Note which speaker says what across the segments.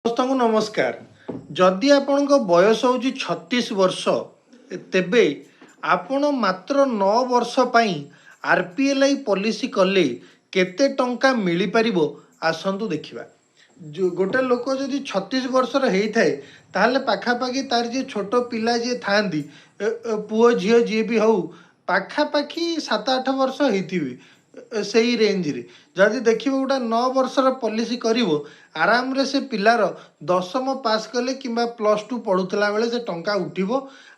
Speaker 1: ସମସ୍ତଙ୍କୁ ନମସ୍କାର। ଯଦି ଆପଣଙ୍କ ବୟସ ହେଉଛି 36 ବର୍ଷ, ତେବେ ଆପଣ ମାତ୍ର 9 ବର୍ଷ ପାଇଁ RPLI ପଲିସି କଲେ କେତେ ଟଙ୍କା ମିଳିପାରିବ ଆସନ୍ତୁ ଦେଖିବା। ଗୋଟେ ଲୋକ ଯଦି 36 ବର୍ଷର ହେଇଥାଏ ତାହେଲେ ପାଖାପାଖି ତାର ଯିଏ ଛୋଟ ପିଲା ଯିଏ ଥାଆନ୍ତି, ପୁଅ ଝିଅ ଯିଏ ବି ହଉ, ପାଖାପାଖି 7-8 ବର୍ଷ ହେଇଥିବେ ସେଇ ରେଞ୍ଜରେ। ଯଦି ଦେଖିବ ଗୋଟେ 9 ବର୍ଷର ପଲିସି କରିବ, ଆରାମରେ ସେ ପିଲାର 10ମ ପାସ୍ କଲେ କିମ୍ବା +2 ପଢ଼ୁଥିଲା ବେଳେ ସେ ଟଙ୍କା ଉଠିବ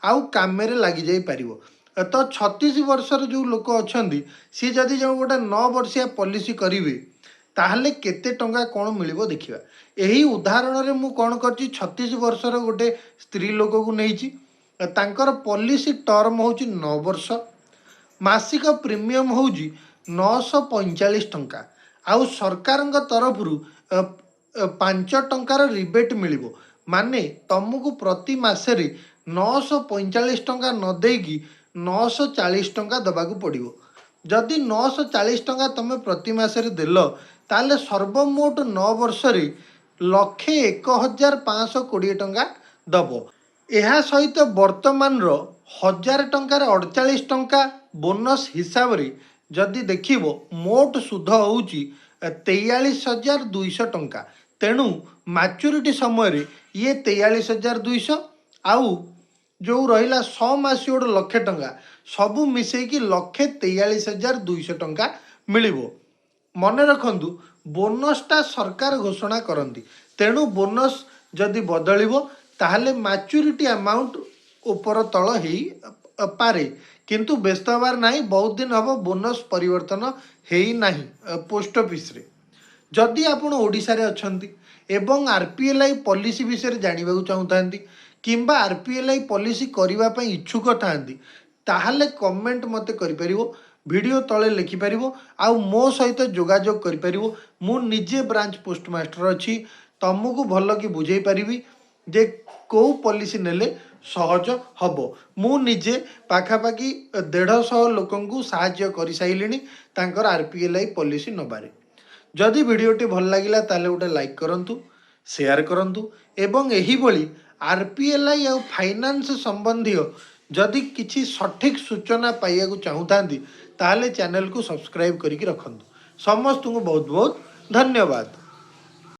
Speaker 1: ଆଉ କାମରେ ଲାଗିଯାଇପାରିବ। ତ 36 ବର୍ଷର ଯେଉଁ ଲୋକ ଅଛନ୍ତି ସିଏ ଯଦି ଯେଉଁ ଗୋଟେ 9 ବର୍ଷିଆ ପଲିସି କରିବେ ତାହେଲେ କେତେ ଟଙ୍କା କ'ଣ ମିଳିବ ଦେଖିବା। ଏହି ଉଦାହରଣରେ ମୁଁ କ'ଣ କରିଛି, 36 ବର୍ଷର ଗୋଟେ ସ୍ତ୍ରୀ ଲୋକକୁ ନେଇଛି। ତାଙ୍କର ପଲିସି ଟର୍ମ ହେଉଛି 9 ବର୍ଷ। ମାସିକ ପ୍ରିମିୟମ୍ ହେଉଛି 945 ଟଙ୍କା। ଆଉ ସରକାରଙ୍କ ତରଫରୁ 5 ଟଙ୍କାର ରିବେଟ୍ ମିଳିବ। ମାନେ ତୁମକୁ ପ୍ରତି ମାସରେ 945 ଟଙ୍କା ନ ଦେଇକି 940 ଟଙ୍କା ଦେବାକୁ ପଡ଼ିବ। ଯଦି 940 ଟଙ୍କା ତୁମେ ପ୍ରତି ମାସରେ ଦେଲ ତାହେଲେ ସର୍ବମୋଟ 9 ବର୍ଷରେ 1,01,520 ଟଙ୍କା ଦେବ। ଏହା ସହିତ ବର୍ତ୍ତମାନର 1000 ଟଙ୍କାରେ 48 ଟଙ୍କା ବୋନସ୍ ହିସାବରେ ଯଦି ଦେଖିବ, ମୋଟ ସୁଧ ହେଉଛି 43,200 ଟଙ୍କା। ତେଣୁ ମାଚ୍ୟୁରିଟି ସମୟରେ ଇଏ 43,200 ଆଉ ଯେଉଁ ରହିଲା 100 ମାସିଓଡ଼ 1,00,000 ଟଙ୍କା, ସବୁ ମିଶେଇକି 1,43,200 ଟଙ୍କା ମିଳିବ। ମନେ ରଖନ୍ତୁ, ବୋନସ୍ଟା ସରକାର ଘୋଷଣା କରନ୍ତି। ତେଣୁ ବୋନସ୍ ଯଦି ବଦଳିବ ତାହେଲେ ମାଚ୍ୟୁରିଟି ଆମାଉଣ୍ଟ ଉପର ତଳ ହେଇପାରେ, କିନ୍ତୁ ବ୍ୟସ୍ତ ହେବାର ନାହିଁ। ବହୁତ ଦିନ ହେବ ବୋନସ୍ ପରିବର୍ତ୍ତନ ହେଇନାହିଁ ପୋଷ୍ଟ ଅଫିସରେ। ଯଦି ଆପଣ ଓଡ଼ିଶାରେ ଅଛନ୍ତି ଏବଂ RPLI ପଲିସି ବିଷୟରେ ଜାଣିବାକୁ ଚାହୁଁଥାନ୍ତି କିମ୍ବା RPLI ପଲିସି କରିବା ପାଇଁ ଇଚ୍ଛୁକ ଥାଆନ୍ତି, ତାହେଲେ କମେଣ୍ଟ ମୋତେ କରିପାରିବ, ଭିଡ଼ିଓ ତଳେ ଲେଖିପାରିବ, ଆଉ ମୋ ସହିତ ଯୋଗାଯୋଗ କରିପାରିବ। ମୁଁ ନିଜେ ବ୍ରାଞ୍ଚ ପୋଷ୍ଟମାଷ୍ଟର ଅଛି, ତୁମକୁ ଭଲ କି ବୁଝେଇ ପାରିବି ଯେ କେଉଁ ପଲିସି ନେଲେ ସହଜ ହେବ। ମୁଁ ନିଜେ ପାଖାପାଖି 150 ଲୋକଙ୍କୁ ସାହାଯ୍ୟ କରିସାରିଲିଣି ତାଙ୍କର RPLI ପଲିସି ନେବାରେ। ଯଦି ଭିଡ଼ିଓଟି ଭଲ ଲାଗିଲା ତାହେଲେ ଗୋଟେ ଲାଇକ୍ କରନ୍ତୁ, ସେୟାର କରନ୍ତୁ ଏବଂ ଏହିଭଳି RPLI ଆଉ ଫାଇନାନ୍ସ ସମ୍ବନ୍ଧୀୟ ଯଦି କିଛି ସଠିକ୍ ସୂଚନା ପାଇବାକୁ ଚାହୁଁଥାନ୍ତି ତାହେଲେ ଚ୍ୟାନେଲକୁ ସବସ୍କ୍ରାଇବ୍ କରିକି ରଖନ୍ତୁ। ସମସ୍ତଙ୍କୁ ବହୁତ ବହୁତ ଧନ୍ୟବାଦ।